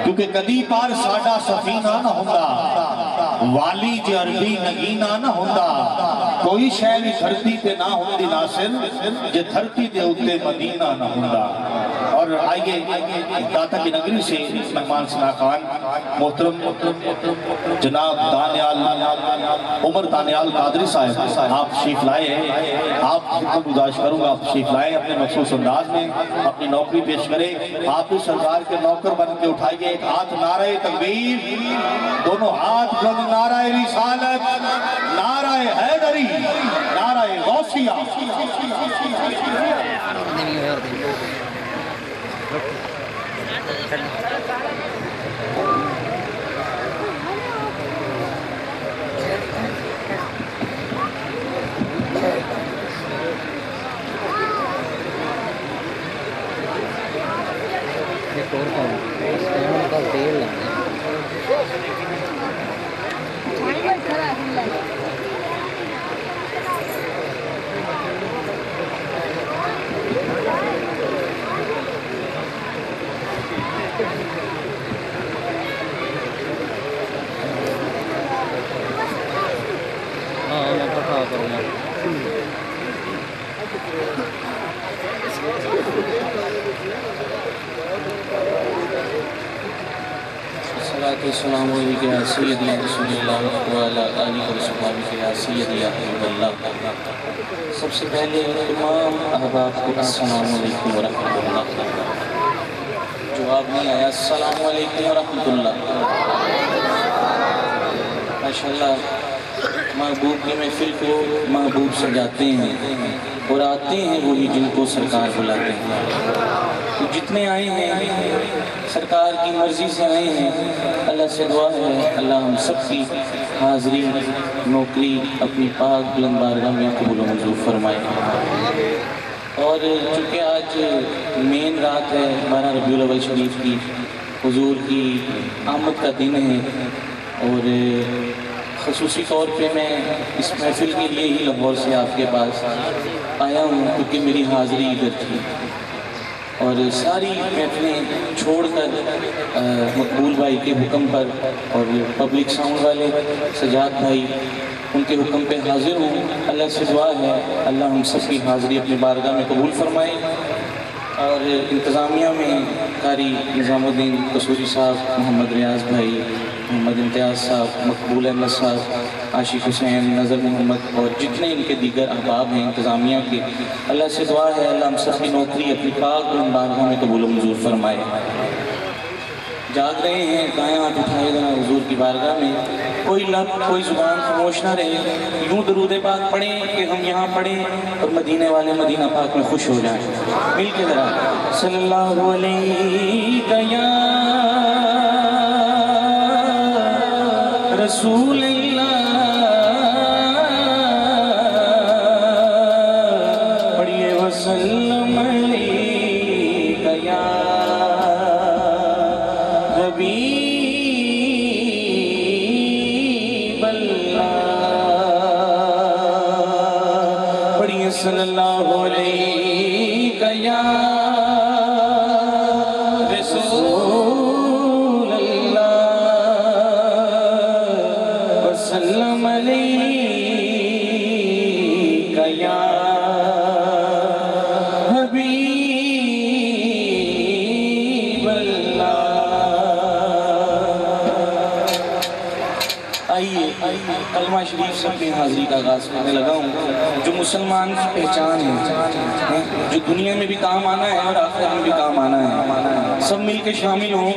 क्योंकि कदी पार साडा सफीना ना हुंदा, वाली जे अरबी नगीना ना हुंदा, कोई शय भी धरती पे ना हुंदी नासिर जे धरती के उत्ते मदीना ना हुंदा। और आइए दाता की नगरी से मेहमान सना खान मोहतरम जनाब दानियाल उमर दानियाल कादरी साहब आप तशरीफ लाए हैं। आप गुजारिश करूंगा आप तशरीफ लाए अपने मखसूस अंदाज में, अपनी नौकरी पेश करें। आप इस सरकार के नौकर बन के उठाइए एक हाथ नारे तकबीर, दोनों हाथ नाराए रिसालत, नाराए हैदरी, नाराए गौसिया। सबसे पहले तमाम अहबाब को अस्सलाम वालेकुम व रहमतुल्लाह। जवाब नहीं आया अस्सलाम वालेकुम व रहमतुल्लाह। माशाअल्लाह महबूब की महफिल को महबूब सजाते हैं और आते हैं वही जिनको सरकार बुलाते हैं। तो जितने आए हैं सरकार की मर्जी से आए हैं। अल्लाह से दुआ है अल्लाह हम सब की हाज़री नौकरी अपनी पाक बुलंद बारगाह में कबूल मंजूर फरमाए। और चूँकि आज मेन रात है 12 रबीउल अव्वल शरीफ की, हुजूर की आमद का दिन है और ख़ुसूसी तौर पे मैं इस महफिल के लिए ही लाहौर से आपके पास आया हूँ क्योंकि मेरी हाज़री इधर थी। और सारी महफिलें छोड़कर मकबूल भाई के हुक्म पर और पब्लिक साउंड वाले सजाद भाई उनके हुक्म पे हाजिर हूँ। अल्लाह से दुआ है अल्लाह हम सब की हाज़िरी अपनी बारगाह में कबूल फरमाए। और इंतज़ामिया में कारी निज़ामुद्दीन कसूरी साहब, मोहम्मद रियाज भाई, मोहम्मद इम्तियाज़ साहब, मकबूल अहमद साहब, आशिक हुसैन, नज़र मोहम्मद और जितने इनके दीगर अहबाब हैं इंतज़ामिया के, अल्लाह से दुआ है अल्लाह हम सब की नौकरी अपनी पाक बारगाह में कबूल मंजूर फरमाए। जाग रहे हैं दाएँ हाथ उठाए देना हुजूर की बारगाह में, कोई लब कोई ज़ुबान खामोश ना रहे। यूँ दरूद पाक पढ़ें कि हम यहाँ पढ़ें और मदीने वाले मदीना पाक में खुश हो जाएं। मिल के ज़रा सल्लल्लाहु अलैहि या रसूल अल्लाह पढ़िए वसल्लम अलैका या हबीब अल्लाह पढ़िए सल्लल्लाहु अलैका या रसूल अल्लाह वसल्लम अलैका या हबीब अल्लाह। आइए कलमा शरीफ से अपनी हाज़िरी का आगाज़ करने लगा हूँ। जो मुसलमान की पहचान है, जो दुनिया में भी काम आना है और आखिरत में भी काम आना है, सब मिल के शामिल हों।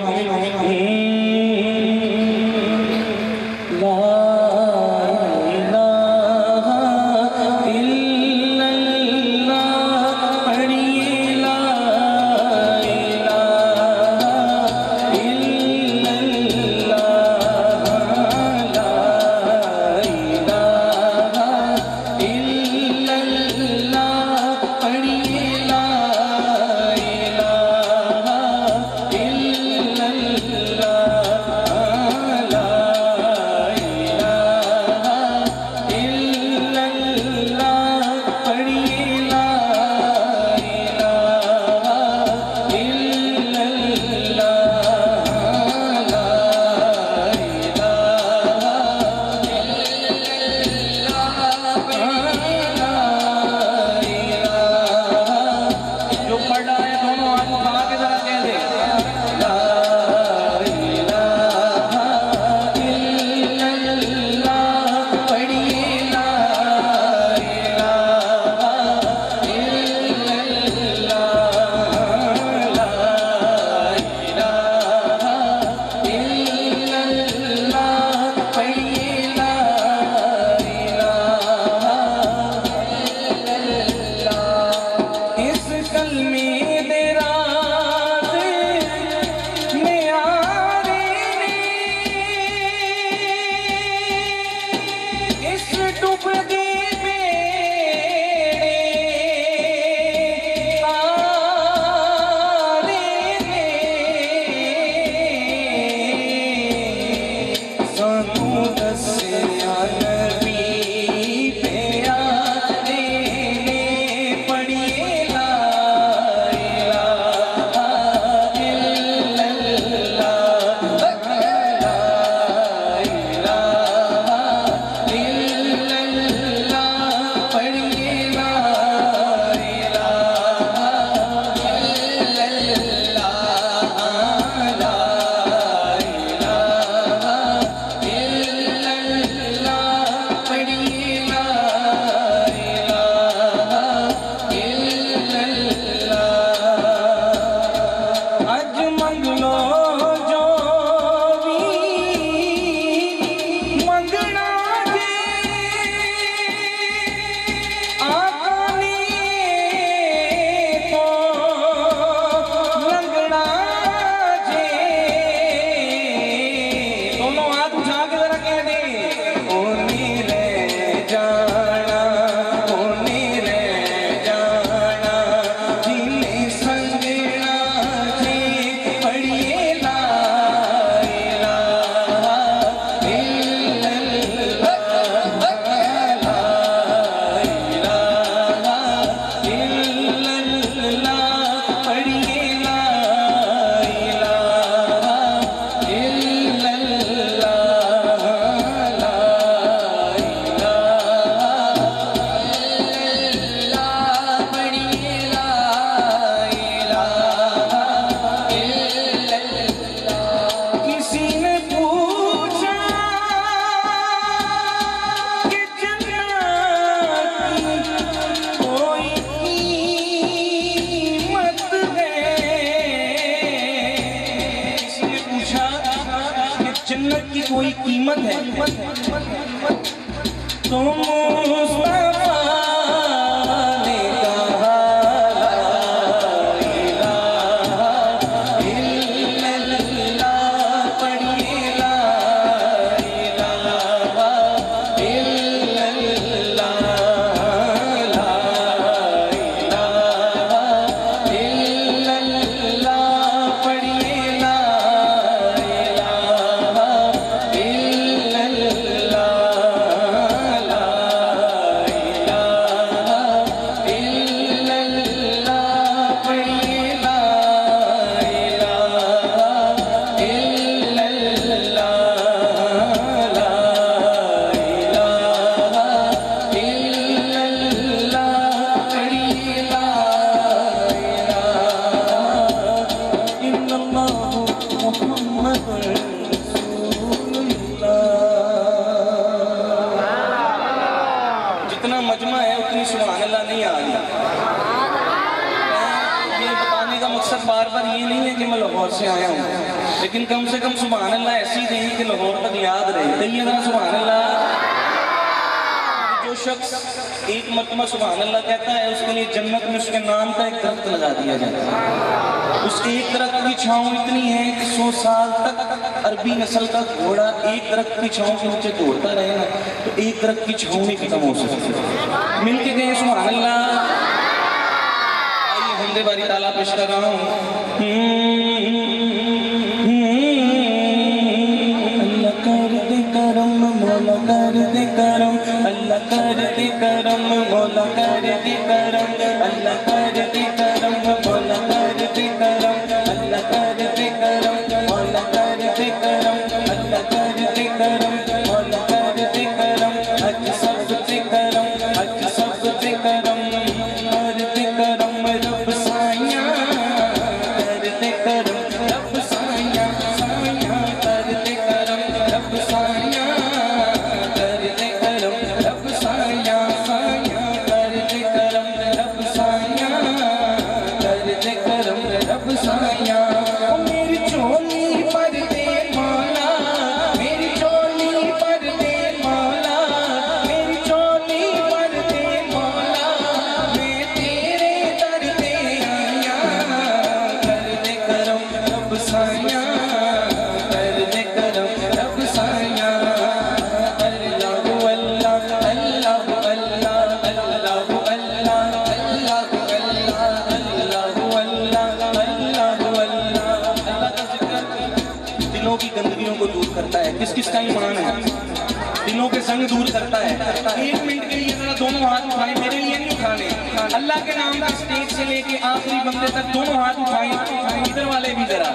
जन्नत की कोई कीमत है तो मुस्तफा ने कहा ला इलाहा इल्लल्लाह, पढ़िए ला इलाहा इल्लल्लाह, ला इलाहा इल्लल्लाह, पढ़िए ला इलाहा इल्लल्लाह, ला इलाहा इल्लल्लाह, पढ़िए ला इलाहा इल्लल्लाह, ला इलाहा इल्लल्लाह, पढ़िए ला इलाहा इल्लल्लाह मुहम्मदुर रसूलुल्लाह। जितना मजमा है उतनी सुभान अल्लाह नहीं आ रही। ये बताने का मकसद बार बार ये नहीं है कि मैं लाहौर से आया हूँ, लेकिन कम से कम सुभान अल्लाह ऐसी नहीं कि लाहौर तक याद रहे। कहिए ना सुभान अल्लाह। जो शख्स एक मरतबा सुभान अल्लाह कहता है उसके लिए जन्नत में उसके नाम का एक दरख्त लगा दिया जाता है। उसके एक दरख्त की छांव इतनी है कि 100 साल तक अरबी नस्ल का घोड़ा एक दरख्त की छांव के नीचे दौड़ता रहे ना तो एक दरख्त की छांव नहीं खत्म हो सकती। मिलके गए सुभान अल्लाह। आइए हमदे बारी ताला पेश कर रहा हूँ। अल्लाह कर दे करम, मौला कर दे करम, अल्लाह कर दे करम, मौला कर दे करम, अल्लाह कर दे करम, मौला कर दे करम, अल्लाह कर दे करम, मौला कर दे करम, अल्लाह कर दे करम, मौला कर दे करम, अज सब दे करम, अज सब दे करम, कर दे करम रब साया, कर दे करम रब साया, साया कर दे करम रब साया, कर दे करम रब साया, साया कर दे करम रब साया, कर दे करम रब साया। ओ मेरी चोली पर दे मौला, मेरी चोली पर दे मौला, मेरी चोली पर दे मौला, मैं तेरे दर पे आया, कर दे करम रब साया, कर दे करम रब साया। अल्लाह अल्लाह अल्लाह अल्लाह अल्लाह अल्लाह अल्लाह अल्लाह अल्लाह अल्लाह का जिक्र दिलों की गंदगियों को दूर करता है। किस किस का ईमान है? दिलों के संग दूर करता है। 1 मिनट के लिए जरा दोनों हाथ उठाएं, मेरे लिए नहीं उठाने, अल्लाह के नाम का स्टेज से लेके आखिरी बंदे तक दोनों हाथ उठाएं। इधर वाले भी जरा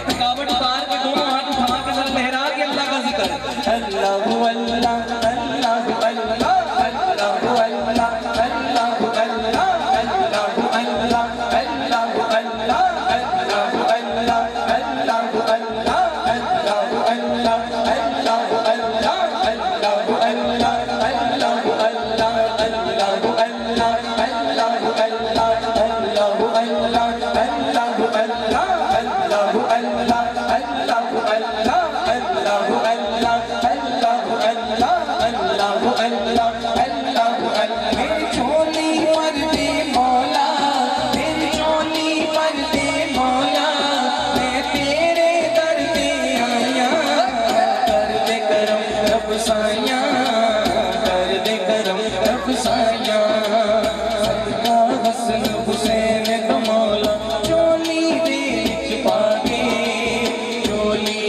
थकावट उतार के दोनों हाथ उठा के जरा लहरा के अल्लाह का जिक्र। अल्लाह अल्लाह अल्लाह अल्लाह अल्लाह अल्लाह अल्लाह अल्लाह अल्लाह अल्लाह अल्लाह अल्लाह मेरी चोली पर दे मौला, मेरी चोली पर दे मौला, मैं तेरे दर पे आया, कर दे करम रब साया, कर दे करम रब साया। सदका हसन हुसैन का मौला चोली दे पाके, चोली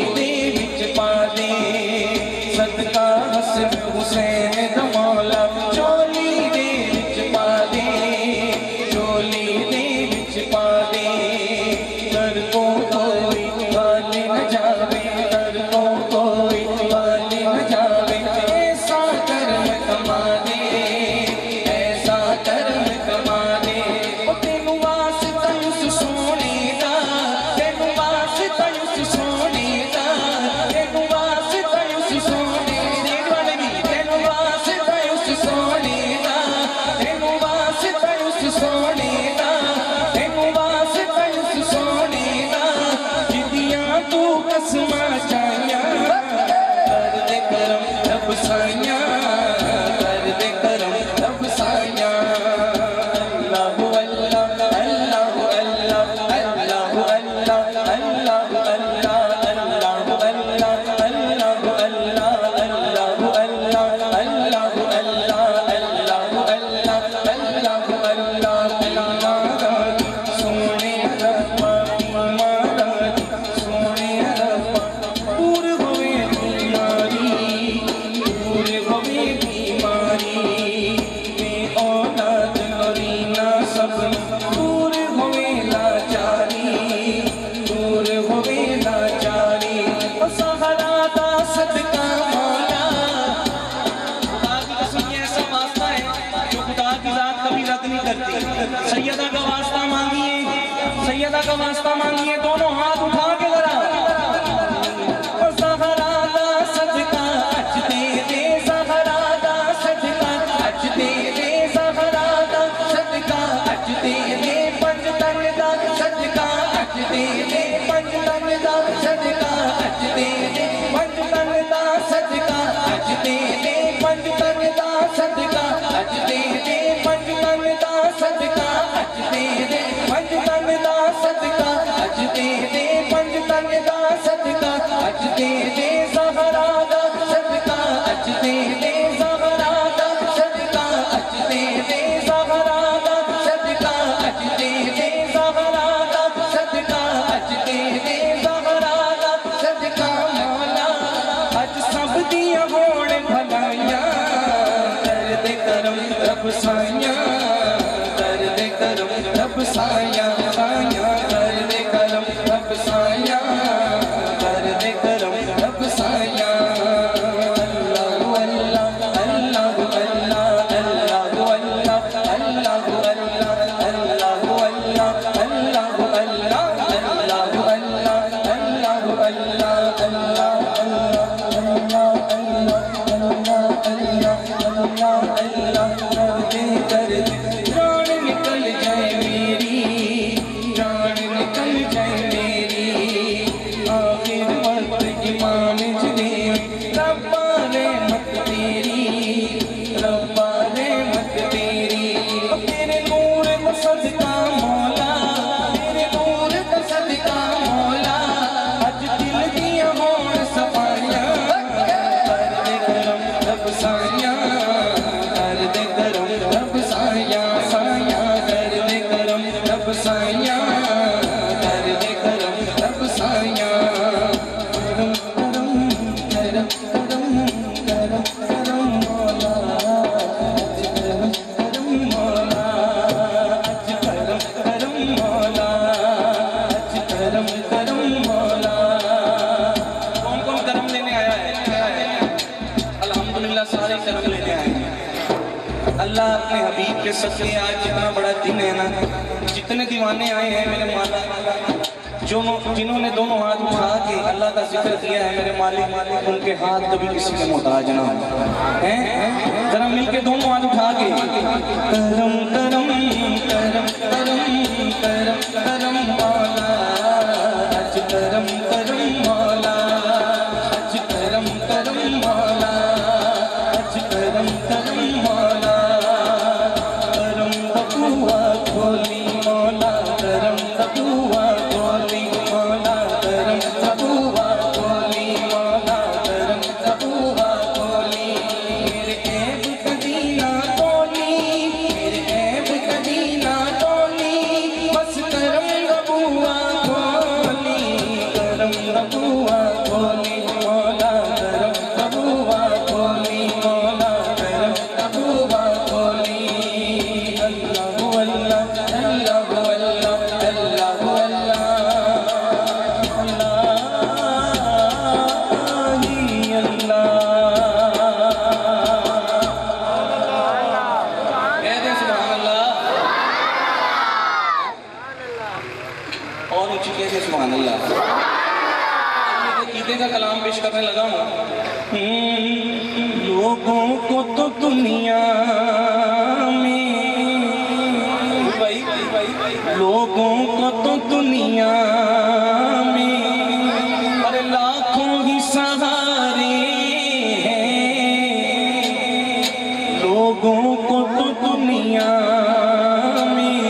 का वास्ता मांगिए दोनों हाथ उठा के जरा। ज़हरा दा सदका अज दे दे, ज़हरा दा सदका अज दे दे, ज़हरा दा सदका अज दे दे, पंज तन दा सदका अज दे दे, पंज तन दा सदका अज दे दे, पंज तन दा सदका अज दे दे, पंज तन दा सदका अज दे दे, पंज तन दा सदका अज दे दे, पंज तन दा सदका अज दे दे, पंज तन दा सदका अज दे दे, ज़हरा दा सदका अज दे दे, ज़हरा दा सदका अज दे दे, ज़हरा दा सदका अज दे दे, ज़हरा दा सदका अज दे दे, ज़हरा दा सदका मौला अज सब दियां होण भलाइयां, कर दे करम रब साइयां, कर दे करम रब साइयां, साइयां कर दे करम रब साइयां, कर दे करम रब साइयां। अल्लाह अल्लाह अल्लाह अल्लाह अल्लाह अल्लाह अल्लाह अल्लाह अल्लाह अल्लाह अल्लाह अल्लाह कर दे जान निकल जाए मेरी, जान निकल जाए मेरी, आखिर वक्त ईमान जले रब्बा रहमत तेरी, रब्बा रहमत तेरी, तेरे नूर का सदका मौला, तेरे नूर का सदका मौला अज दिल दियां होण सफाइयां, कर दे करम रब साइयां, कर दे करम रब साइयां, साइयां कर दे करम रब साइयां, कर दे करम रब साइयां। करम करम करम करम करम करम मौला अज करम करम मौला, अज करम करम मौला, अज करम करम मौला। कौन कौन करम लेने आया है? अल्हम्दुलिल्लाह सारे करम लेने आए हैं। अल्लाह अपने हबीब के सदके आज जितना बड़ा दिन है ना, जितने दीवाने आए हैं मेरे मालिक, जो जिन्होंने दोनों हाथ उठा के अल्लाह का जिक्र किया है मेरे मालिक, उनके हाथ कभी किसी के मोहताज ना हो हैं। जरा मिलके दोनों हाथ उठा के करम करम करम करम करम करम मौला अज करम करम मौला, अज करम करम मौला, अज करम करम मौला, करम बबुआ खोली मौला, करम बबुआ खोली मौला, करम बबुआ खोली मौला, करम बबुआ खोली, मेरे ऐब कदी ना तोली, मेरे ऐब कदी ना तोली, बस करम बबुआ खोली, करम बबुआ खोली मौला, करम बबुआ खोली मौला, करम बबुआ खोली। अल्लाह अल्लाह अल्लाह अल्लाह अल्लाह अल्लाह ही अल्लाह। कह दे सुभान अल्लाह, और ऊंची कह दे सुभान अल्लाह। अकीदे का कलाम पेश करने लगा हूँ। लोगों को तो दुनिया में भाई लोगों को तो दुनिया में अरे लाखों ही सहारे हैं, लोगों को तो दुनिया में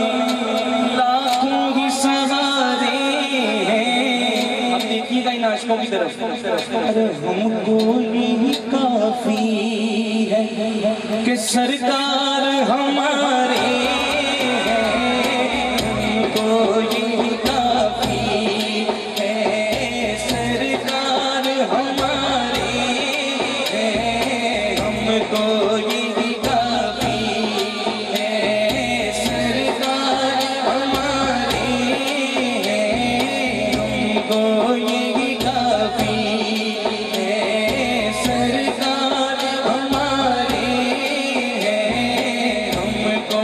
लाखों ही सहारे हैं। अब देखिएगा इन आशिकों की तरफ, अरे हमको यही काफी है कि सरकार हमारे हैं, हमको यही काफी है, सरकार हमारे हैं, हमको यही काफी है, सरकार हमारे हैं, हमको यही काफी है, सरकार हमारे हैं, हमको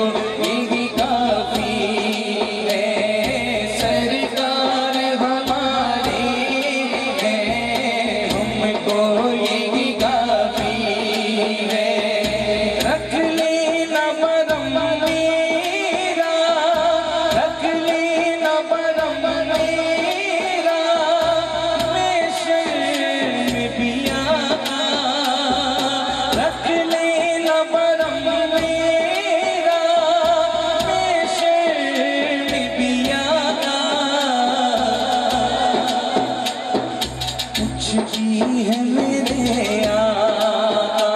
की है मेरे आका,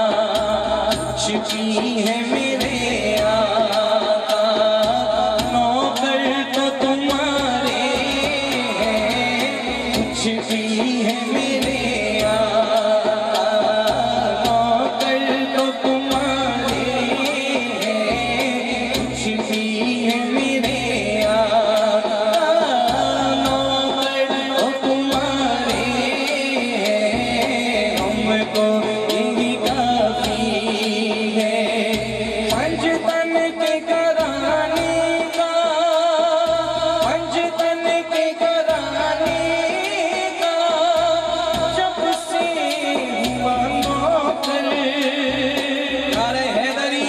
कुछ की है मेरे आका, नौकर तो तुम्हारे हैं, कुछ की है मेरे आका, नौकर तो तुम्हारे हैं, कुछ की है मेरे आका, नौकर तो तुम्हारे हैं, हमको यही काफी है। पंचतन के घराने का, पंचतन के घराने का, जब से हुआ नौकर, अरे हैदरी,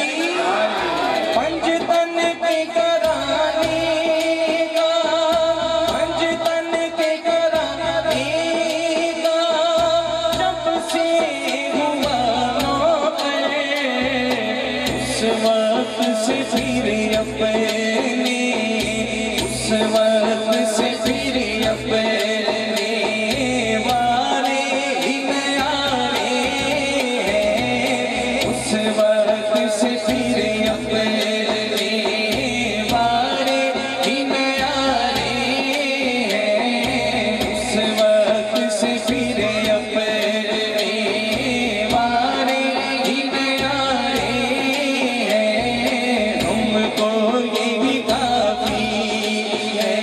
पंचतन के घराने का, पंचतन के घराने का, जब से हुआ नौकर, उस वक्त से फिर अपने, उस वक्त से फिर अपने वारे ही न्यारे हैं, उस वक्त से फिर अपने वारे ही न्यारे हैं, उस वक्त से फिर अपने वारे ही न्यारे हैं, हमको यही काफी है।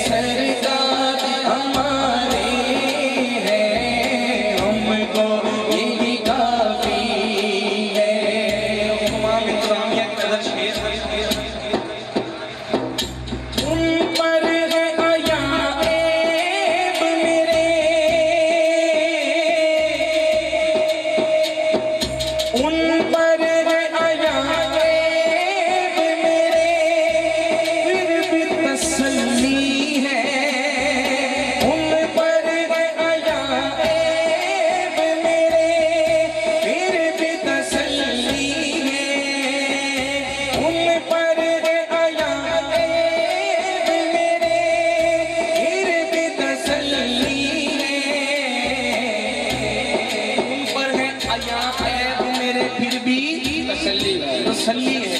सरकार हमारे हैं, हमको यही काफी है। तमाम इंसानियत की कदर शेर उन पर है आया ऐब मेरे, उन पर है आया ऐब मेरे, फिर भी तसल्ली है, उन पर है आया ऐब मेरे, फिर भी तसल्ली है, उन पर है आया ऐब मेरे, फिर भी तसल्ली है, उन पर है आया ऐब मेरे, फिर भी तसल्ली है। तसल्ली है,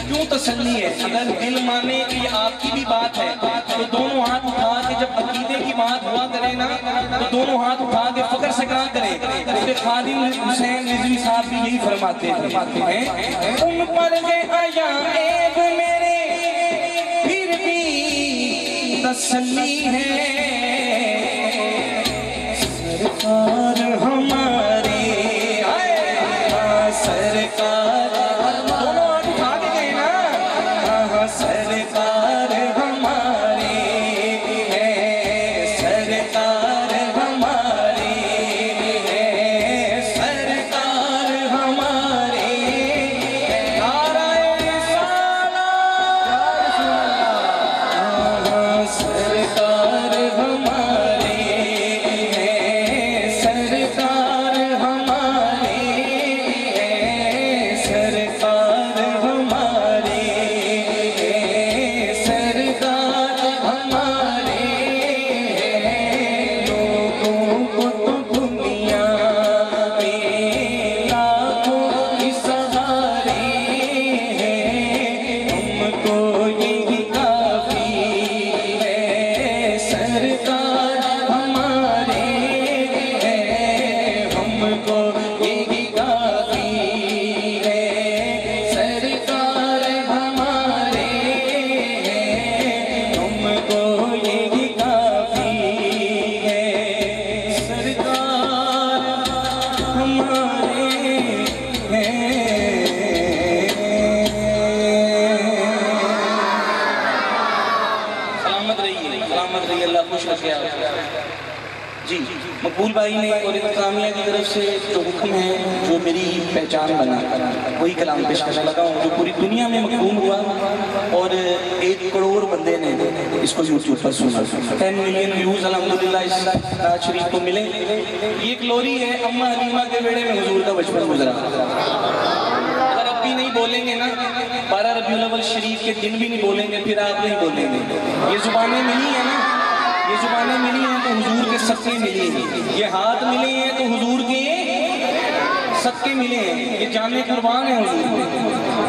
क्यों तसल्ली है? अगर दिल माने कि ये आपकी भी बात है तो दोनों हाथ उठा के, जब अकीदे की बात हुआ करे ना, तो दोनों हाथ उठा के फख्र से कहा करे। उसके खादिम हुसैन रिजवी साहब भी यही फरमाते हैं, उन पर है आया ऐब मेरे, फिर भी तसल्ली है, सरकार हमारे, सरकार, दोनों हाथ उठा के गए ना, सरकार हमारे हैं, सरकार हमारे हैं, सरकार हमारे हैं, नाराए सालात, सरकार हमारे हैं, सरकार हमारे हैं, सरकार हमारे हैं, सरकार हमारे हैं, लोगों को तो दुनिया में लाखों ही सहारे हैं, हमको यही काफी है। सरकार हमारे हैं, हमको यही काफी है। सरकार हमारे हैं, हमको यही काफी है। सरकार हमारे हैं। सलामत रहिए, अल्लाह खुश रखे आप। जी, मकबूल भाई ने और इंतजामिया की तरफ से जो हुक्म है, जो मेरी पहचान बना, वही कलाम पेश करने लगा हूँ, जो पूरी दुनिया में मकबूल हुआ और 1 करोड़ बंदे ने इसको यूट्यूब पर सुना। 10 मिलियन व्यूज अल्हम्दुलिल्लाह इस नात शरीफ को मिले। ये एक लोरी है, अम्मा हलीमा के बेड़े में हुजूर का बचपन गुजरा। अगर अब भी नहीं बोलेंगे ना, 12 रबीउल अव्वल शरीफ के दिन भी नहीं बोलेंगे, फिर आप नहीं बोलेंगे। ये जुबानें मिली है ना, ये जुबानें मिली हैं तो हुजूर के सदके मिली हैं, ये हाथ मिले हैं तो हुजूर के सदके मिले हैं, ये जाने कुर्बान है हुजूर के।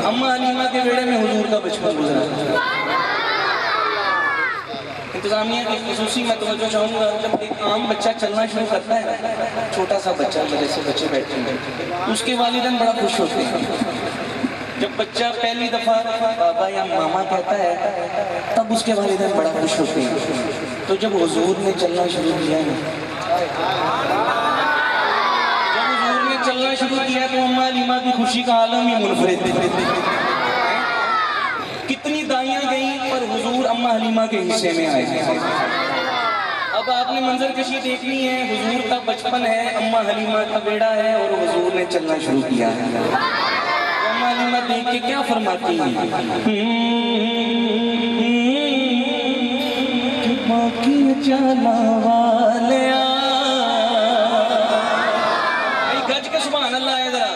अम्मा हलीमा के बेड़े में हुजूर का बचपन गुजरा। इंतजामिया की खुसूसी मैं तवज्जो चाहूँगा, जब एक आम बच्चा चलना शुरू करता है, छोटा सा बच्चा, मेरे से बच्चे बैठे हैं, उसके वालिदैन बड़ा खुश होते हैं। जब बच्चा पहली दफा बाबा या मामा कहता है, तब उसके वालिदैन बड़ा खुश होते हैं। तो जब हुजूर ने चलना शुरू किया है, जब हुजूर ने चलना शुरू किया तो अम्मा हलीमा की खुशी का आलम ही मुनफरिद। कितनी दाइयां गई पर हुजूर अम्मा हलीमा के हिस्से में आए। अब आपने मंजर कशी देखनी है, हुजूर का बचपन है, अम्मा हलीमा का बेड़ा है और हुजूर ने चलना शुरू किया है। तो अम्मा हलीमा देख के क्या फरमाती हैं, बाकी चला वाले गज के सुभान अल्लाह है, जरा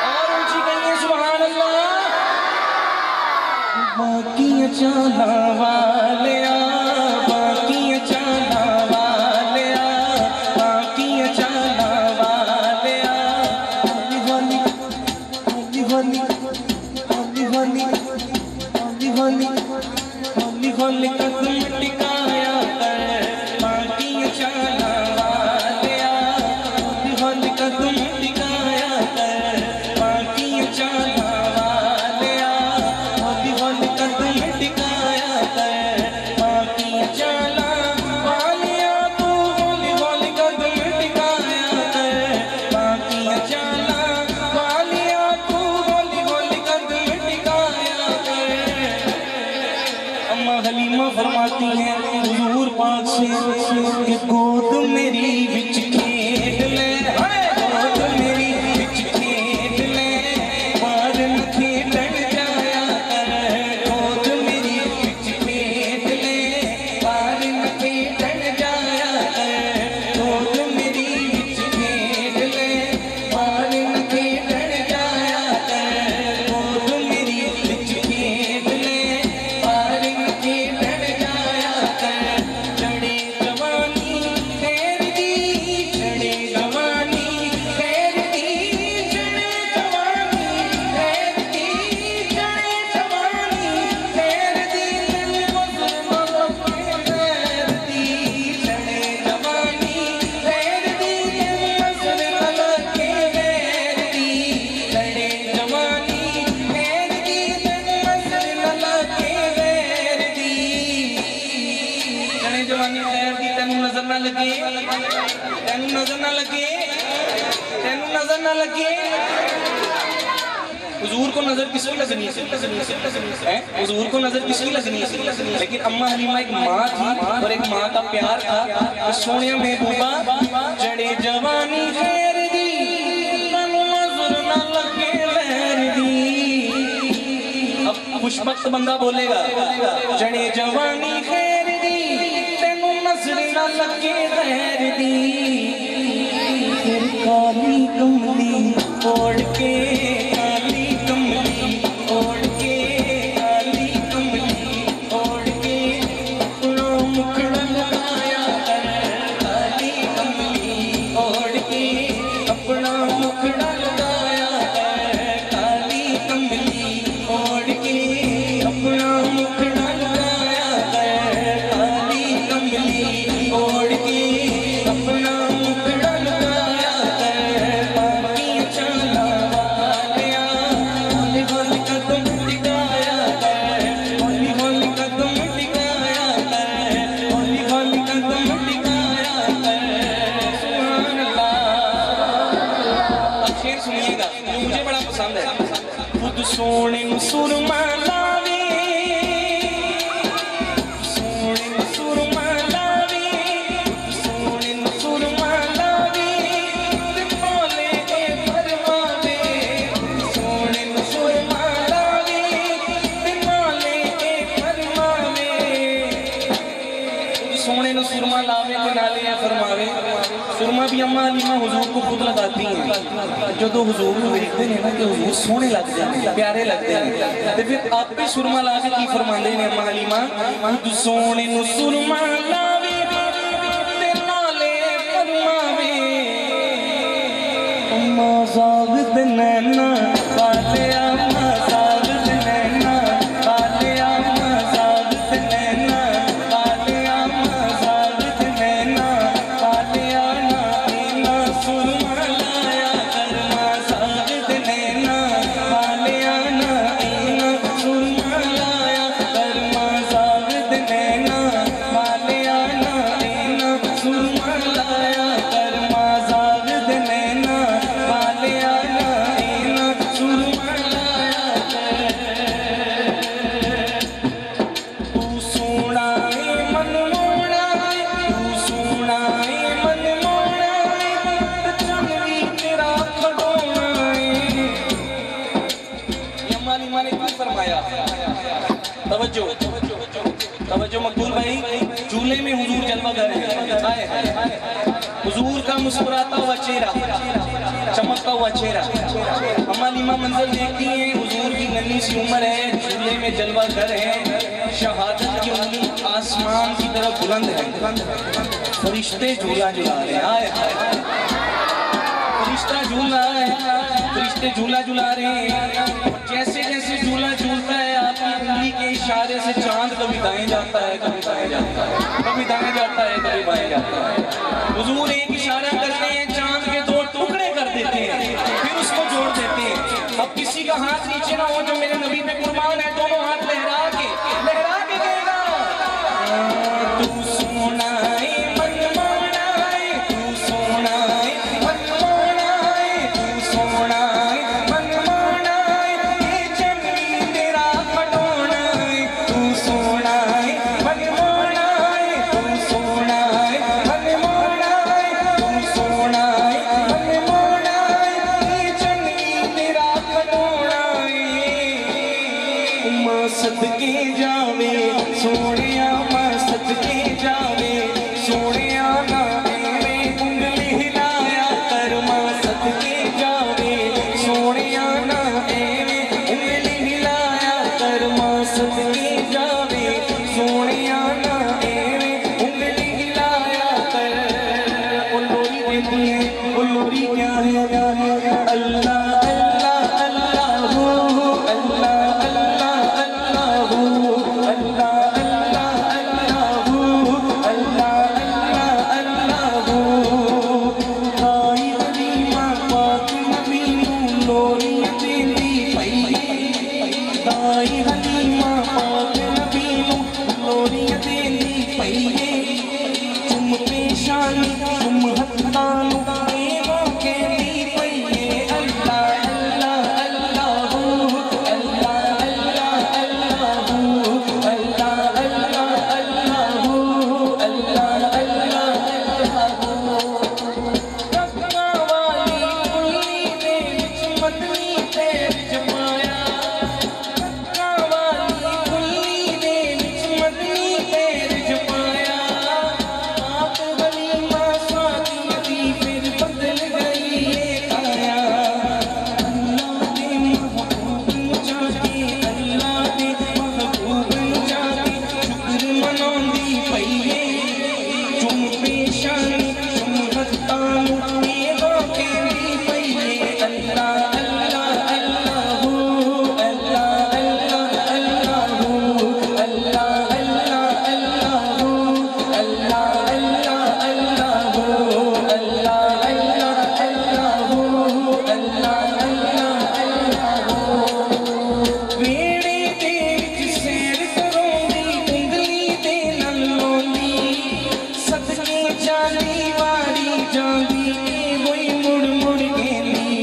और ऊंची कहिए सुभान अल्लाह। बाकी चला वाले, बाकी चला वाले, बाकी चला वाले, होली होली होली होली होली होली होली होली होली कदम टिकाया कर, बाकी चला वाले, होली होली कदम टिकाया कर, बाकी चला वाले, होली होली कदम टिकाया कर, बाकी चला वालिया, तू होली होली कदम टिकाया कर, बाकी चला वालिया, तू होली होली कदम टिकाया कर। अम्मा हलीमा फरमाती हैं हुजूर पाक से कि गोद मेरी विच खेड ले, गोद मेरी विच खेड ले, बार न खेडन जाया कर, गोद मेरी विच खेड ले, बार न खेडन जाया कर, गोद मेरी विच खेड ले, बार न खेडन जाया कर, गोद मेरी विच खेड ले, बार न खेडन जाया कर। चढ़े जवानी खैर दी, चढ़े जवानी खैर दी, चढ़े जवानी खैर दी, चढ़े जवानी खैर दी, दिल मजर मतलब खैर दी, चढ़े जवानी खैर दी, दिल मजर मतलब खैर दी, चढ़े जवानी खैर दी, दिल मजर मतलब खैर दी। चढ़े जवानी खैर दी, तेनू नजर ना लगे, तेनू नजर ना लगे, तेनू नजर ना लगे। हुजूर को नजर किसकी लगनी है? हुजूर को नजर किसकी लगनी है? लेकिन अम्मा हलीमा एक माँ थी और एक माँ का प्यार था। तो सोने महबूबा चढ़े जवानी खैर दी, तेनू नजर ना लगे खैर दी। अब खुशबख्त बंदा बोलेगा चढ़े जवानी खैर दी, तेनू नजर ना लगे खैर दी। फिर काली कमली ओढ़ के, काली कमली ओढ़ के, काली कमली ओढ़ के, अपना मुखड़ा लगाया कर, काली कमली ओढ़ के, अपना मुखड़ा लगाया कर, काली कमली ओढ़ के, अपना मुखड़ा लगाया कर, काली कमली ओढ़ के, अपना मुखड़ा लगाया कर, बाकी चला वालिया, होली होली कदम टिकाया कर, होली होली कदम टिकाया कर, होली होली कदम टिकाया कर। सुभान अल्लाह। अब शेर सुनिएगा जो मुझे बड़ा पसंद है। खुद सोने नु सुरमा लावे, सोने नु सुरमा लावे, सोने नु सुरमा लावे, ते मौले के फरमावे, सोने नु सुरमा लावे, ते मौले के फरमावे। सोने नु सुरमा लावे ते नाले फरमावे। सुरमा भी अम्मा अलीमा हुजूर को खुद लगाती हैं। जो तो हुजूर को देखते हैं ना कि हुजूर सोहने लगते हैं, प्यारे लगते हैं, तो फिर आप भी सुरमा ला के की फरमाते हैं अम्मा अलीमा, तू सोने नु सुरमा लावे ते नाले फरमावे अम्मा साबित नैना वाले अम्मा साबित नैना वाले अम्मा साबित नैना वाले अम्मा साबित नैना वाले आना इना सुरमा लाया कर्मा साबित नैना वाले आना इना सुरमा लाया कर्मा साबित नैना वाले आना इना सुरमा लाया कर्मा साबित नैना वाले आना इना सुरमा लाया तू सोना है मन मोड़ा तू सोना है मन मोड़ा चंगी तेरा खड़ोना है। ये माली माने क्या फरमाया? तवज्जो तवज्जो मकबूल भाई, चूल्हे में हुजूर जलवा कर रहे हैं। हुजूर का मुस्कुराता हुआ चेहरा, चमकता हुआ चेहरा, अम्मा लीमा मंजर देखती हैं। हुजूर की नन्ही सी उम्र है, चूल्हे में जलवा घर है, शहादत की उंगली आसमान की तरफ बुलंद है, फरिश्ते झूला झुला रहे हैं। फरिश्ता झूल रहा है, फरिश्ते झूला झुला रहे हैं। जैसे जैसे झूला झूलता है आपकी उंगली के इशारे से चांद कभी दाएं जाता है, कभी बाएं जाता है, कभी दाएं जाता है, कभी बाएं जाता है। हुजूर एक इशारा करते हैं, चांद के दो टुकड़े कर देते हैं, फिर उसको जोड़ देते हैं। अब किसी का हाथ नीचे ना हो जो मेरे नबी पे कुर्बान है, दोनों हाथ लहरा के कहेगा तू सोना है मन मोड़ा है, तू सोना है मन मोड़ा है, तू सोना है मन मोड़ा है, ये चंगी तेरा खड़ोना है, तू सोना है मन मोड़ा है, तू सोना है मन मोड़ा है, तू सोना है मन मोड़ा है, ये चंगी तेरा खड़ोना है। उम्मा सदके जावे सोनिया, मां सदके जावे सोनिया, ना एवें उंगली हिलाया कर, मां सदके जावे सोनिया, ना एवें उंगली हिलाया कर, मां सदके जावे सोनिया, ना एवें उंगली हिलाया कर। वो लोरी देती है, वो लोरी क्या है? अल्लाह अल्लाह अल्लाह हो, अल्लाह अल्लाह अल्लाह हो, अल्लाह अल्लाह अल्लाह हो, अल्लाह अल्लाह अल्लाह हो। ताई हलीमा पाक नबी नूं लोरी देंदी पई, ताई हलीमा पाक नबी नूं लोरी देंदी पई, चुम पेशानी चुम हत्थां नूं एवों कहंदी पई, अल्लाह अल्लाह अल्लाह हो, अल्लाह अल्लाह अल्लाह हो, अल्लाह अल्लाह अल्लाह हो, अल्लाह अल्लाह अल्लाह हो। तकवा वाली कुल्ली दे विच मदनी पैर जमाया, तकवा वाली कुल्ली दे विच मदनी पैर जमाया, आप हलीमा सादी दी फिर बदल गई ये काया। अल्लाह दे महबूब नूं जाके, अल्लाह दे महबूब नूं जाके शुक्र मनाउंदी पई, चुम पेशानी चुम हत्थां नूं एवों कहंदी पई, अल्लाह अल्लाह अल्लाह हो, अल्लाह अल्लाह अल्लाह हो, अल्लाह अल्लाह अल्लाह हो, अल्लाह अल्लाह अल्लाह हो, अल्लाह अल्लाह अल्लाह हो, अल्लाह अल्लाह अल्लाह हो। वेड़े दे विच सैर करोंदी उंगली दे नाल लोंदी, सदके जांदी वारी जांदी वही मुड़ मुड़ गेंदी।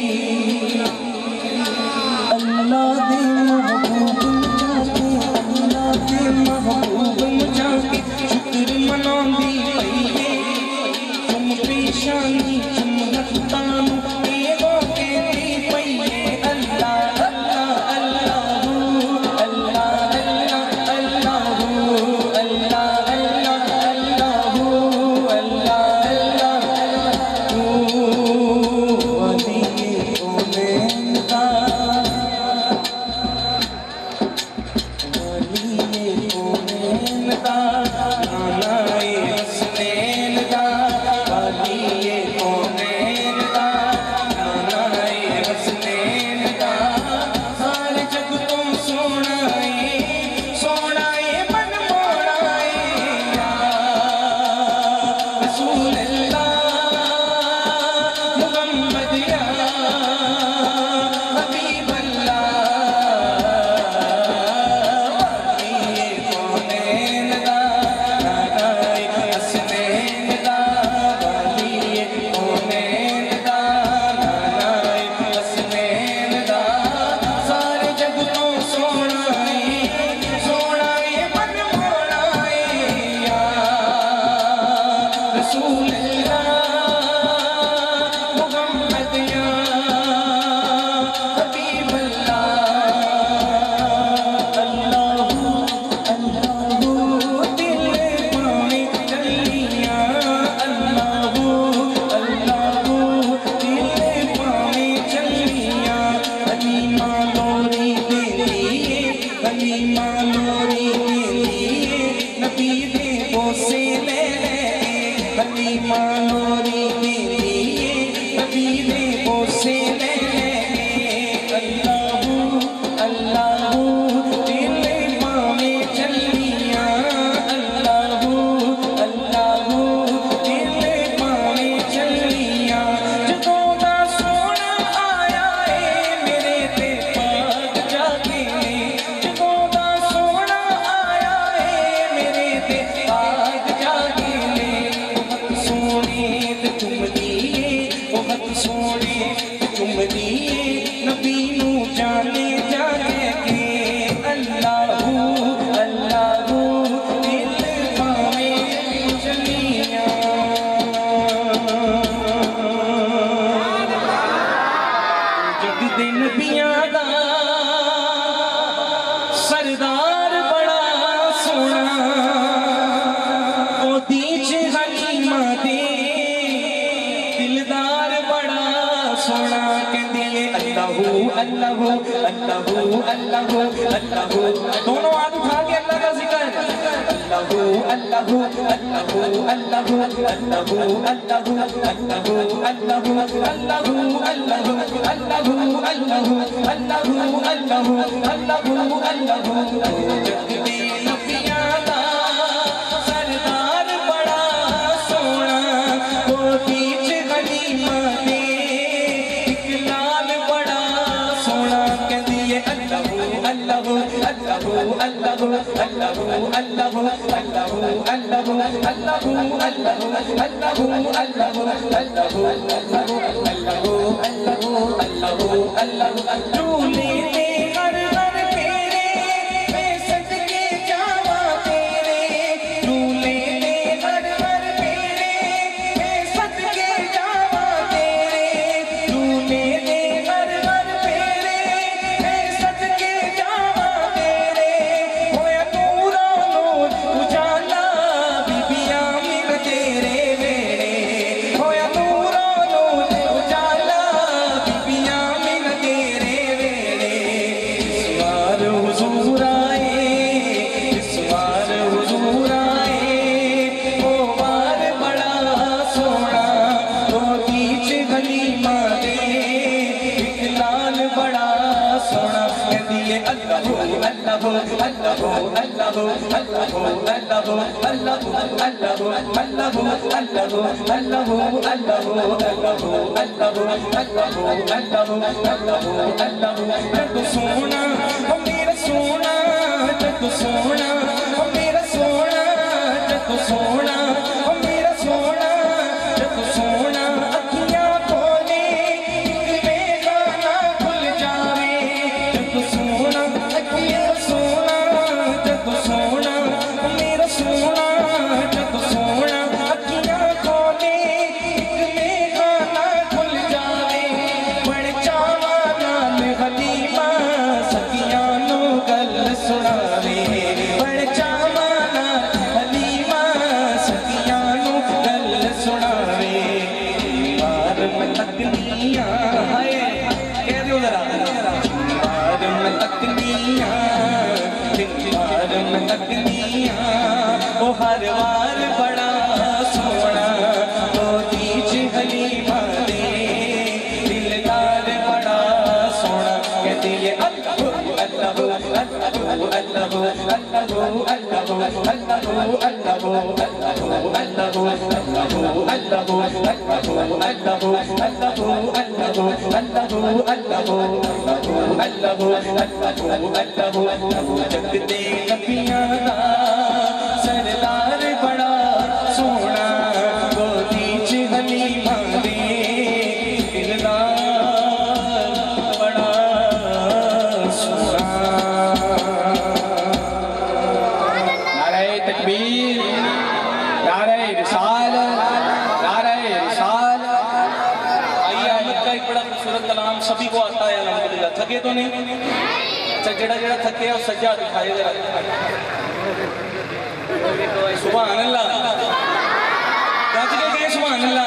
अल्लाह दे महबूब नूं जाके, अल्लाह दे महबूब नूं जाके शुक्र मनाउंदी पई, चुम पेशानी चुम हत्थां नूं एवों कहंदी पई, अल्लाह अल्लाह अल्लाह हो, अल्लाह अल्लाह अल्लाह हो, अल्लाह अल्लाह अल्लाह हो, अल्लाह अल्लाह अल्लाह अल्लाह अल्लाह अल्लाह। दोनों हाथ उठा के अल्लाह का जिक्र, अल्लाह अल्लाह अल्लाह अल्लाह अल्लाह अल्लाह सरदार बड़ा सोना वो बीच गलीमा दे एक लाल बड़ा सोना कहती है अल्लाह अल्लाह अल्लाह अल्लाह अल्लाह अल्लाह अल्लाह अल्लाह झूले दे हर हर फेरे मैं सदके जावा तेरे, झूले दे हर हर फेरे मैं सदके जावा तेरे, झूले दे हर हर फेरे मैं सदके जावा तेरे। होया नूरा नूर उजाला बीबियां मिल तेरे वेड़े, होया नूरा नूर उजाला बीबियां मिल तेरे वेड़े। इस बार हुजूर आए, इस बार हुजूर आए, ओ बार बड़ा सोना तो बीच गलीमा दे एक लाल बड़ा सोना कहती है अल्लाह अल्लाह अल्लाह अल्लाह अल्लाह अल्लाह अल्लाह अल्लाह जग सोना ओ मेरा सोना, जग सोना ओ मेरा सोना, जग सोना ओ मेरा सोना, जग सोना अखियां खोले एक बेगाना खुल जावे, जग सोना अखियां सोना, जग सोना ओ मेरा सोना, जग सोना अखियां खोले एक बेगाना खुल जावे। बड़े चावा नाल हलीमा सखियां नू गल सुनावे, बड़े चावा नाल हलीमा सखियां नू गल सुनावे। बार में तकनिया हाय कह दियो जरा, बार में तकनिया, बार में तकनिया ओ हर वार बड़ा सोना तो बीच हलीमा दे दिलदार बड़ा सोना कहती है अल्लाह अल्लाह अल्लाह अल्लाह अल्लाह अल्लाह अल्लाह अल्लाह अल्लाह जग दे नबियां दा सरदार बड़ा सोना गोदी च हलीमा दे दिलदार बड़ा सोना। नारे तकबीर, नारे रिसालत, नारे रिसालत। आइए अहमद का एक बड़ा खूबसूरत कलाम सभी को आता है अल्हम्दुलिल्लाह। थके तो नहीं? अच्छा जेड़ा जेड़ा थके और सज्जा दिखाए जरा। सुभान अल्लाह, गज के गए सुभान अल्लाह।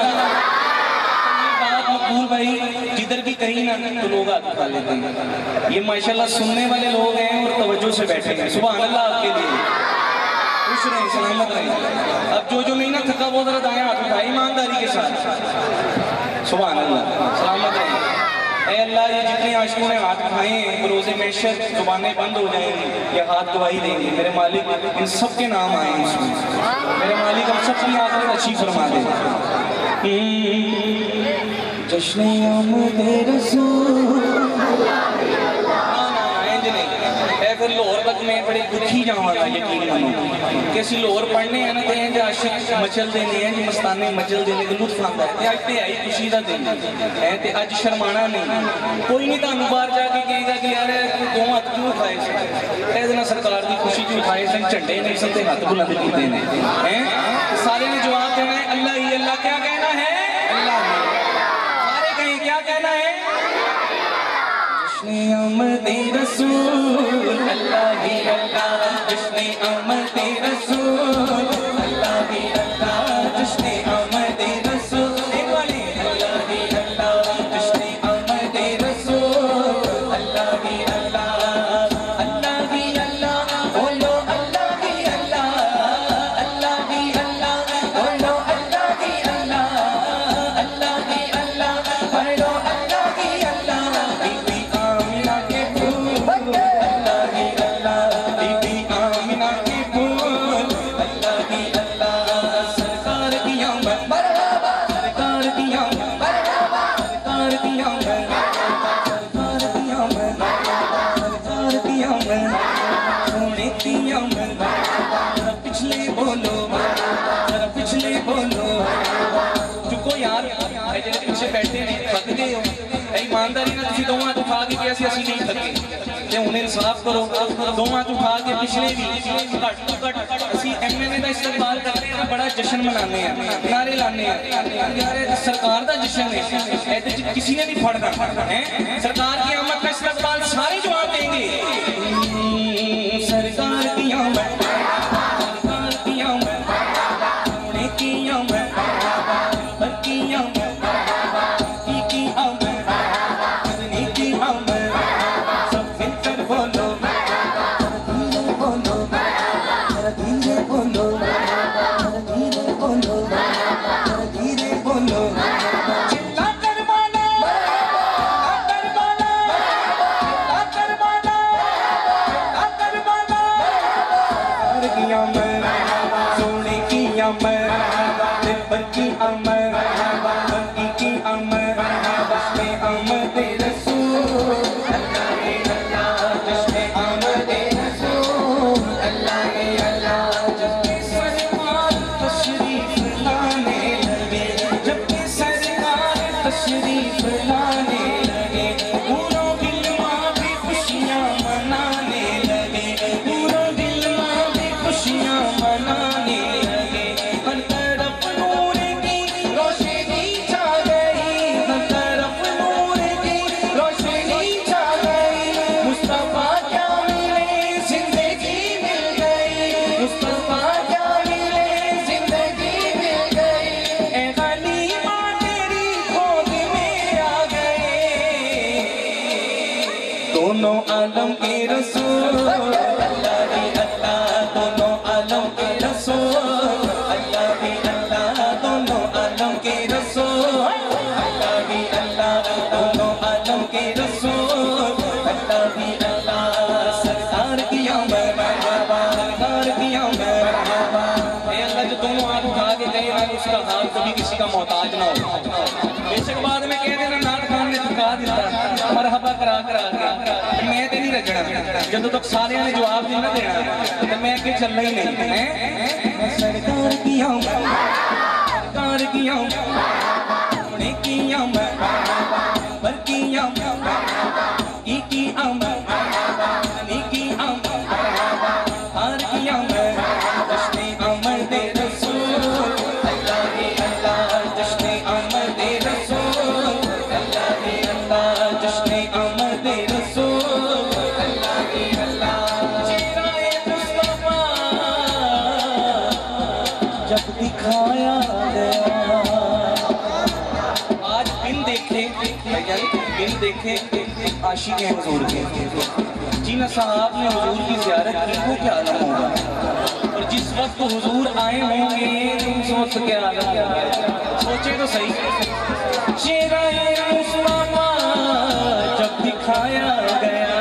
बात मकबूल भाई, जिधर भी कहीं ना तो लोग हाथ उठा लेते हैं। ये माशाल्लाह सुनने वाले लोग हैं और तवज्जो से बैठे हैं। सुभान अल्लाह आपके लिए, खुश रहें, सलामत रहें। अब जो नहीं ना थका वो जरा दाएं हाथ उठाए ईमानदारी के साथ। सुभान अल्लाह, सलामत रहें। ऐ अल्लाह, ये जितने आशिकों ने हाथ उठाए हैं रोज़े महशर जुबानें बंद हो जाएंगी, ये हाथ गवाही देंगे। मेरे मालिक इन सब के नाम आए हैं इसमें। मेरे मालिक हम सब की आखिरत अच्छी फरमा दे। जश्न आमदे रसूल फिर लाहौर तक मैं बड़े दुखी जावांगा, यकीन मानो कि असं लाहौर पढ़ने हैं ना तो इंज आशिक मचलते हैं, इंज मस्ताने मचलते हैं, लुत्फ आता है। अज तो है ही खुशी का दिन है, तो अज शर्माना नहीं। कोई नहीं तुहानू बाहर जाके कहेगा कि यार दो हाथ क्यों उठाए सन, ये सरकार की खुशी क्यों उठाए सन, झंडे नहीं सन, हाथ बुलंद किए हैं। सारे ने जवाब देना है अल्लाह ही अल्लाह। क्या कहना है? अल्लाह। सारे कहें क्या कहना है? जश्न आमदे रसूल अल्लाह ही अल्लाह, जश्न आमदे रसूल अल्लाह ही अल्लाह, जश्न आमदे रसूल एक वाली अल्लाह ही अल्लाह, जश्न आमदे रसूल रुको यार ਜਿਹੜੇ ਪਿੱਛੇ ਬੈਠੇ ਨੇ ਥੱਕ ਗਏ ਹੋ ਇਮਾਨਦਾਰੀ ਨਾਲ ਤੁਸੀਂ ਦੋਵਾਂ ਤੋਂ ਖਾ ਕੇ ਕਿਹਾ ਸੀ ਅਸੀਂ ਨਹੀਂ ਥੱਕੇ ਤੇ ਹੁਣ ਇਨਸਾਫ ਕਰੋ ਦੋਵਾਂ ਤੋਂ ਖਾ ਕੇ ਪਿਛਲੇ ਵੀ ਘੱਟ ਤੋਂ ਘੱਟ ਅਸੀਂ ਐਮਐਲਏ ਦਾ ਇਸਤਕਬਾਲ ਕਰਦੇ ਹਾਂ ਬੜਾ ਜਸ਼ਨ ਮਨਾਉਂਦੇ ਹਾਂ ਨਾਰੇ ਲਾਉਂਦੇ ਹਾਂ ਯਾਰ ਇਹ ਸਰਕਾਰ ਦਾ ਜਸ਼ਨ ਹੈ ਇਹਦੇ ਚ ਕਿਸੇ ਨੇ ਨਹੀਂ ਫੜਨਾ ਹੈ सरकार की आमद का इस्तकबाल सारे जवाब देंगे सरकार की आमद सरकार की आमद होने की आमद पर की आमद की आमद करने की आमद सब मिलकर बोलो धीरे बोलो धीरे बोलो धीरे बोलो धीरे बोलो सोने की अमर दिल की अमर बंगी की अमर जिसमें आमद रसूल अल्लाह जिसमें आमद रसूल अल्लाह जबकि सरकार तशरीफ लाने लगे जबकि सरकार तशरीफ लाने लगे पूरों दिल में खुशियां मनाने लगे पूरों दिल में खुशियां मनाने लगे हर तरफ नूर की रोशनी छा गई हर तरफ नूर की रोशनी छा गई मुस्तफा क्या मिले जिंदगी मिल गई मुस्तफा क्या मिले जिंदगी मिल गई ए गनीमा तेरी गोद में आ गए दोनों आलम के रसूल अल्लाह भी अल्लाह दोनों आलम के रसूल अल्लाह भी अल्लाह दोनों आलम के रसूल अल्लाह भी अल्लाह दोनों आलम के रसूल अल्लाह भी अल्लाह सरकार की आमद सरकार की आमद ए अल्लाह जो दोनों हाथ उठा के कहे ना उसका हाथ कभी किसी का मोहताज ना हो बेशक बाद में कह देना नाथ खान ने झुका दिया मरहबा करा करा के मैं ते नहीं रजना जब तक सारे ने जवाब नहीं ना देना तो मैं के चलना ही नहीं है सरकार की आमद सरकार की आमद होने की आमद पर की आमद की आमद करने की आमद हार की आमद जश्न आमद रसूल अल्लाह ही अल्लाह जश्न आमद रसूल अल्लाह ही अल्लाह जश्न आमद रसूल अल्लाह ही अल्लाह चेहरा मुस्तफा जब दिखाया गया आज बिन देखे बिन देखे आशिक हैं हुजूर के जिन साहब ने हुजूर की ज़ियारत की वो क्या आलम होगा और जिस वक्त हुजूर आए होंगे उस वक्त क्या आलम होगा सोचे तो सही चेहरा मुस्तफा जब दिखाया गया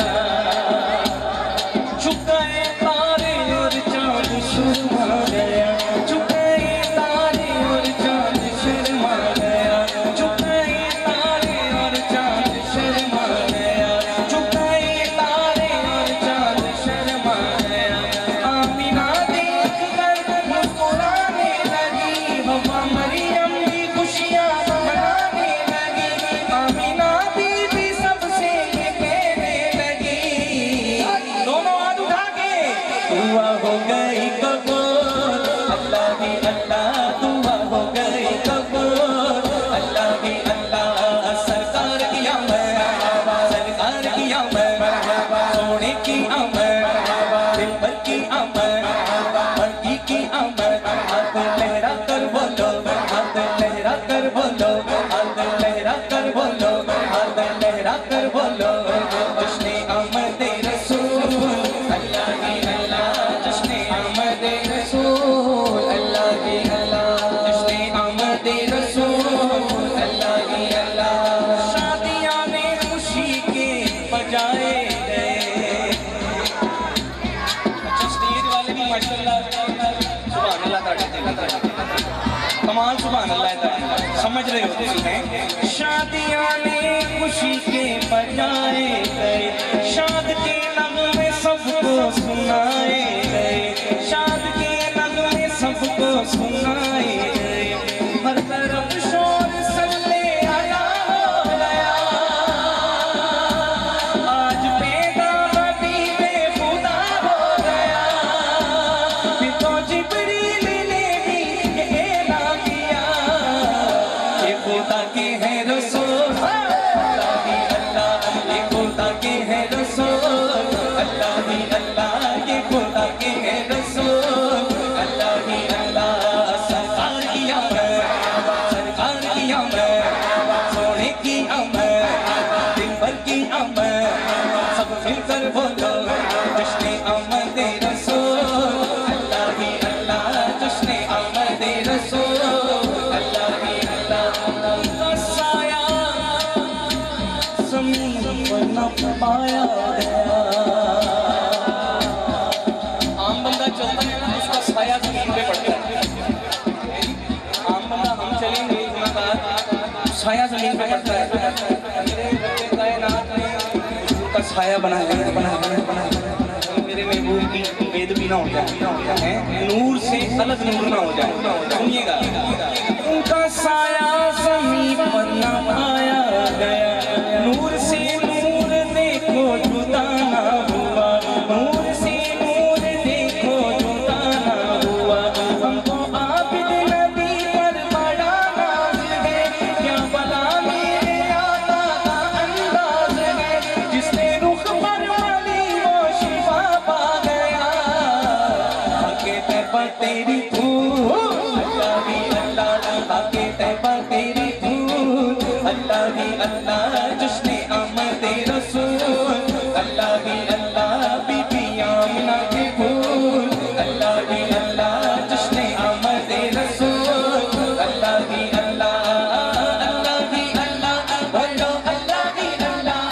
झुकाए तारे और चांद शर्मा गया झुकाए तारे और चांद शर्मा गया झुकाए तारे और चांद शर्मा गया झुकाए तारे और चांद शर्मा गया आमिना देख कर मुस्कुराने लगी हवा मरियम भी खुशियां मनाने लगी आमिना बीबी सबसे ये कहने लगी दोनों हाथ उठा के दुआ हो गई कबूल अल्लाह भी अल्लाह दुआ हो गई कबूल अल्लाह भी अल्लाह सरकार की आमद सरकार की आमद सोने की आमद दिल भर की आमद मर्दी की आमद हाथ लहरा कर बोलो हाथ लहरा कर बोलो हाथ लहरा कर बोलो हाथ लहरा कर बोलो जश्न आमद रसूल अल्लाह की अल्लाह जश्न आमद रसूल अल्लाह की अल्लाह जश्न आमद रसूल अल्लाह की अल्लाह शादियां में खुशी के बजाए गए अच्छा स्टेज वाले भी माशाल्लाह सुभान अल्लाह कमाल सुभान अल्लाह समझ रहे हो हैं शादियां में खुशी के बजाए गए शाद के नगमे सबको सुनाए गए शाद के नगमे सबको सुनाए गए हर तरफ शोर खुदा के हैं रसूल, अल्लाह ही अल्लाह ये खुदा के हैं रसूल, अल्लाह ही अल्लाह ये खुदा के हैं रसूल, अल्लाह ही अल्लाह। सरकार की आमद, सरकार की आमद, सोने की आमद, दिन भर की आमद, सब मिलकर बोलो जश्न आमद रसूल, अल्लाह ही अल्लाह जश्न आमद रसूल, अल्लाह ही अल्लाह। साया ज़मीन पर न पाया गया, आम बंदा चलता है ना उसका साया ज़मीन पे पड़ता है, आम बंदा हम चलेंगे साया ज़मीन पे पड़ता है। मेरे रब्बे कायनात ने उसका साया बनाया मेरे महबूब की वेद भी ना हो जाए, नूर से अलग नूर ना हो जाए। सुनिएगा, उनका साया ज़मीन पर ना पाया गया, नूर से नूर देखो जुदा ना हुआ, नूर से नूर देखो जुदा ना हुआ। हमको आबिद नबी पर बड़ा नाज है, क्या भला मेरे आका का अंदाज है, जिसने रुख पर वाली वो शिफा पा गया, आके तैबा तेरी धूल, अल्लाह ही अल्लाह, आके तैबा तेरी धूल, अल्लाह ही अल्लाह जश्न आमद रसूल, अल्लाह ही अल्लाह बीबी आमिना के फूल, अल्लाह ही अल्लाह जश्न आमद रसूल, अल्लाह ही अल्लाह, अल्लाह ही अल्लाह, बोलो अल्लाह ही अल्लाह,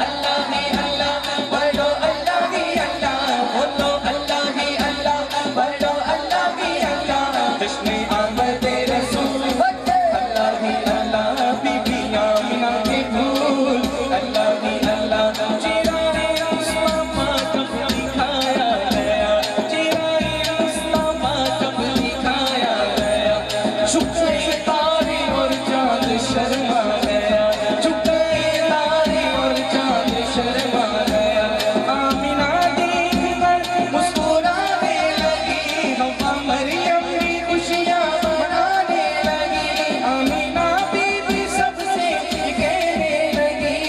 अल्लाह ही अल्लाह, बोलो अल्लाह ही अल्लाह, बोलो अल्लाह ही अल्लाह, बोलो अल्लाह ही अल्लाह, जश्न आमद रसूल, अल्लाह ही अल्लाह बीबी आमिना के फूल, अल्लाह ही अल्लाह। चिराए मुस्तफा कब दिखाया गया, चिराए मुस्तफा कब दिखाया गया, छुपे तारे और चांद शर्मा गया, छुपे तारे और चांद शर्मा गया, आमिना देखकर मुस्कुराने लगी, हवा मरियम भी खुशियाँ मनाने लगी, आमिना बीबी सबसे कहने लगी,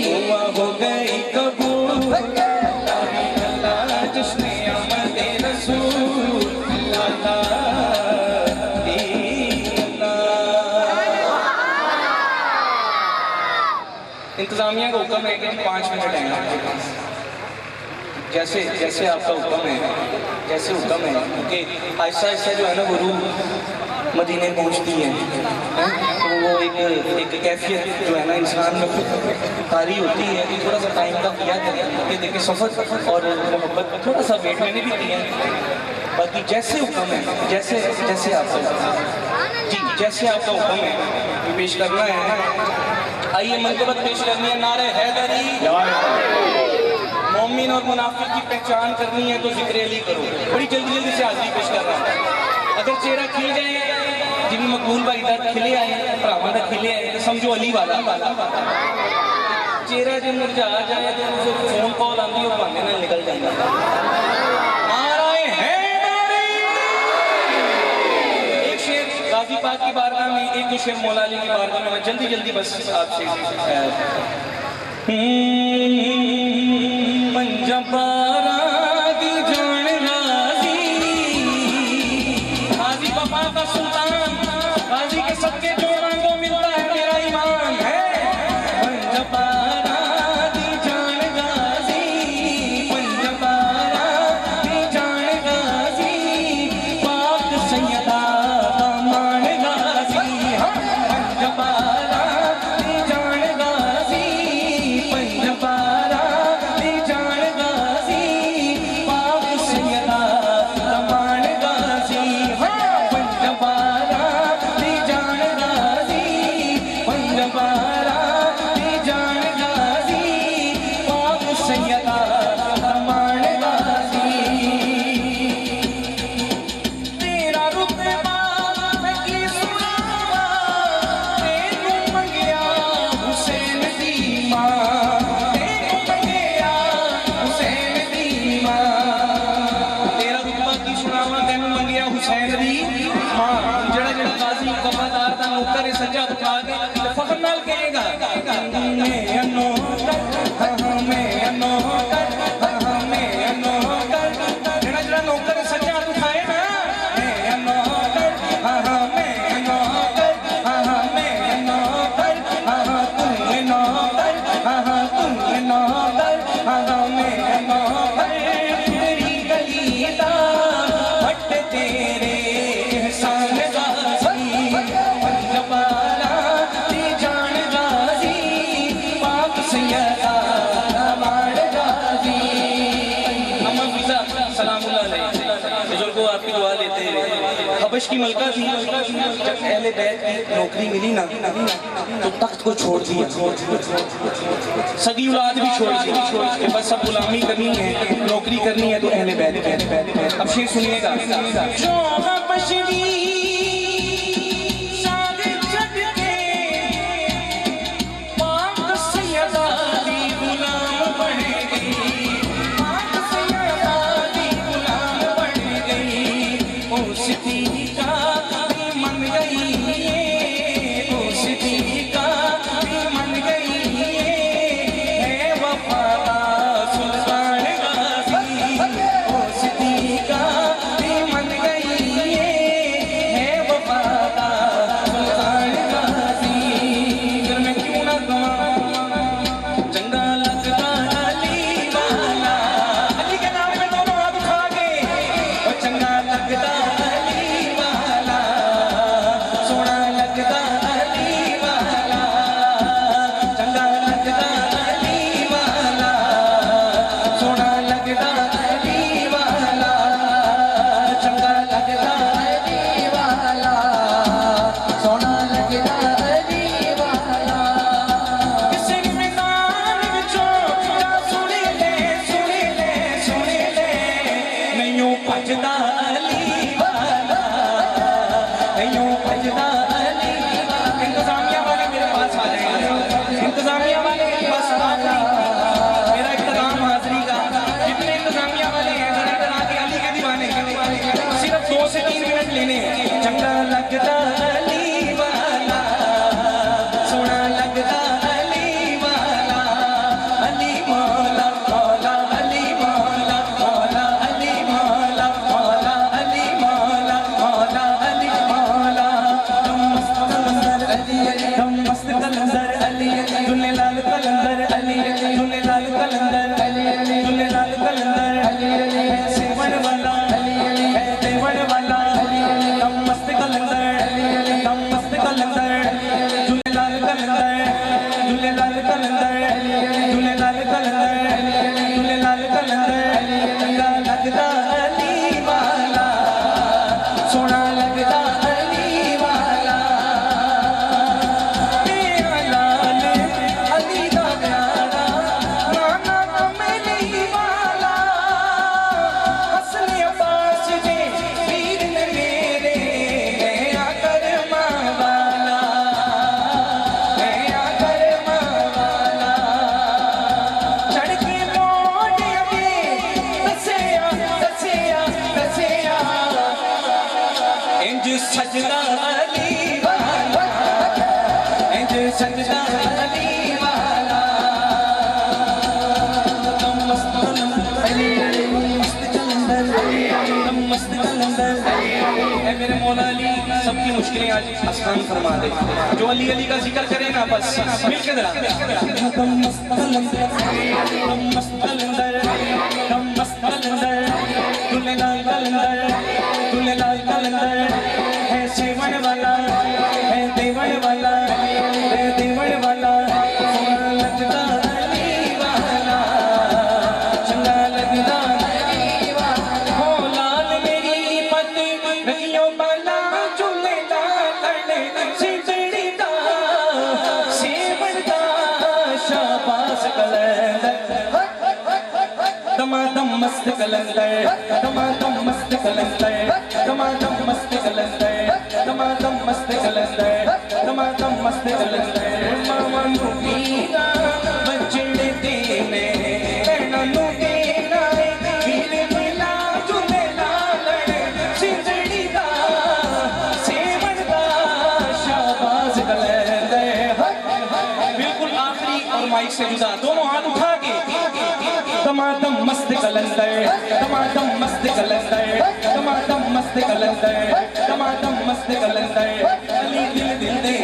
हुआ हो गई कबूल, अल्लाह ही अल्लाह जश्न आमद रसूल, अल्लाह ही अल्लाह। इंतजामिया का हुक्म है कि 5 मिनट हैं आपके पास, जैसे जैसे आपका हुक्म है, जैसे हुक्म है, क्योंकि आहिस्ता आहिस्ता जो है ना वो रूह मदीने पहुंचती है, तो वो एक कैफियत जो है ना इंसान में खुद तारी होती है कि थोड़ा सा टाइम का किया करें, ये देखिए सफ़र और मोहब्बत थोड़ा सा वेट मैंने भी किया है। बाकी जैसे हुक्म है, जैसे जैसे आपका जी जैसे आपका हुक्म है पेश करना है। आइए मंकबत पेश करनी है, नारे हैदरी, मोमिन और मुनाफिक की पहचान करनी है तो जिक्र अली करो। बड़ी जल्दी जल्दी से हाजिरी पेश कर रहा हूँ। अगर चेहरा खिल जाए, जिन मकबूल भाई इधर खिले आए, भरावां दा खिले आए, तो समझो अली वाला। चेहरा जो मुरझा जाए तो फिर फोन कॉल आती है, बहाने नाल निकल जाता। नारे हैदरी, एक शेर गाजी पाक की बारगाह में, एक दो शेर मौला अली की बारगाह में, मैं जल्दी जल्दी बस आपसे पंजबारा दी जान राजी, गाजी बाबा का सुल्तान, गाजी के सबके जो रंगों मिलता है मेरा ईमान है। पंजबारा दी जान गाजी, पंजबारा दी जान गाजी, पाक सैयदा का मान गाजी, पंजबारा दी जान गाजी, पंजबारा दी जान गाजी, पाक सैयदा का मान गाजी, पंजबारा दी जान गाजी, पंजबारा दी जान गाजी, पाक सैयदा का मान गाजी। तेरा रुतबा मैं की सुनावा, तेरे नौकर सज्जा उठा के तो फखर नाल कहेगा मैं नौकर मैं नौकर मैं नौकर जेड़ा जेड़ा नौकर सज्जा उठाए ना मैं नौकर मैं नौकर मैं नौकर तुम नौकर तुम नौकर मैं नौकर तेरी गली दा हट तेरे एहसान गाजी पंजबाला दी जान गाजी पाक सैयदा माड़ गाजी अम्मा फिजा सलामुल्लाह अलैह बुजुर्ग को आपकी दुआ लेते हैं। हबश की मलका थी, जब अहले बैत की नौकरी मिली ना तो तख्त को छोड़ दिया, सगी औलाद भी छोड़ दी कि बस अब गुलामी करनी है, नौकरी करनी है तो अहले बैत की। अब शेर सुनिएगा। जो हबश दी सारे जग के पाक सैयदा दी गुलाम बन गई, पाक सैयदा दी गुलाम बन गई, ओ सिद्दीका भी मन गई, ओ सिद्दीका भी मन गई, है वफा सुल्तान गाजी, ओ सिद्दीका भी मन गई, है वफा सुल्तान गाजी। फिर मैं क्यों ना कहूं चंगा लगता अली वाला, अली के नाम पे दोनों हाथ उठा के और चंगा लगता अली वाला, सोना लगता अली वाला, चंगा लगता अली वाला, सोना लगता अली वाला, चंगा लगता अली वाला, सोना लगता अली वाला। किसी मैदान विचों जा सुन ले सुन ले सुन ले, नहीं भजदा अली वाला, नहीं भजदा अली वाला। इंतजामिया वाले मेरे पास आ जाएंगे, इंतजामिया वाले बस आखिरी मेरा इख्तिताम हाजिरी का, जितने इंतजामिया वाले हैं जरा इधर आके अली के दीवाने सिर्फ 2 से 3 मिनट लेने हैं। चंगा लगता अली वाला, सोना लगता अली वाला, अली मौला मौला अली मौला मौला अली मौला मौला अली मौला मौला अली मौला। तुम मस्त कलंदर अली तुम मस्त कलंदर अली, दुल्हे लाल कलंदर अली, दुल्हे लाल कलंदर अली, दुल्हे लाल कलंदर अली, सेवन वाला है देवन वाला, तुम मस्त कलंदर तुम मस्त कलंदर, दुल्हे लाल कलंदर दुल्हे लाल कलंदर दुल्हे लाल कलंदर दुल्हे लाल कलंदर। चंगा लगता अली वाला, सोना लगता अली वाला, मेरा लाल अली दा प्यारा, नाना कमली वाला, असली अब्बास दे वीर ने मेरे, मैं आकर मां वाला, मैं आकर मां वाला, चढ़ के मोड़ अगे दसिया दसिया दसिया, इंज सजदा अली वाला, इंज सजदा अली वाला। तुम मस्त कलंदर अली मस्त कलंदर तुम मस्त कलंदर। ऐ मेरे मौला अली सबकी मुश्किलें आज आसान फरमा दे, जो अली अली का जिक्र करे ना बस मिल के जरा। तुम मस्त कलंदर तुम मस्त कलंदर तुम मस्त कलंदर, दुल्हे लाल कलंदर दुल्हे लाल कलंदर, है सेवन वाला है देवन वाला है देवन वाला, सोना लगता अली वाला, चंगा लगता अली वाला। हो लाल मेरी पत रखियो बाला, झूले लाल सिंदड़ी दा सेवन दा शाबाश कलंदर, दमादम मस्त कलंदर दमादम मस्त कलंदर दमादम मस्त कलंदर दमादम मस्त कलंदर दमादम मस्त कलंदर। मामा नू पीना बचड़े देने, भैना नू देना वीर मिला झूले लाल सिंदड़ी दा सेवन दा शाबाश माइक से जुदा, दोनों हाथ उठा के दमादम मस्त कलंदर, दमादम मस्त कलंदर, दमादम मस्त कलंदर, दमादम मस्त कलंदर, अली दिल दिल दे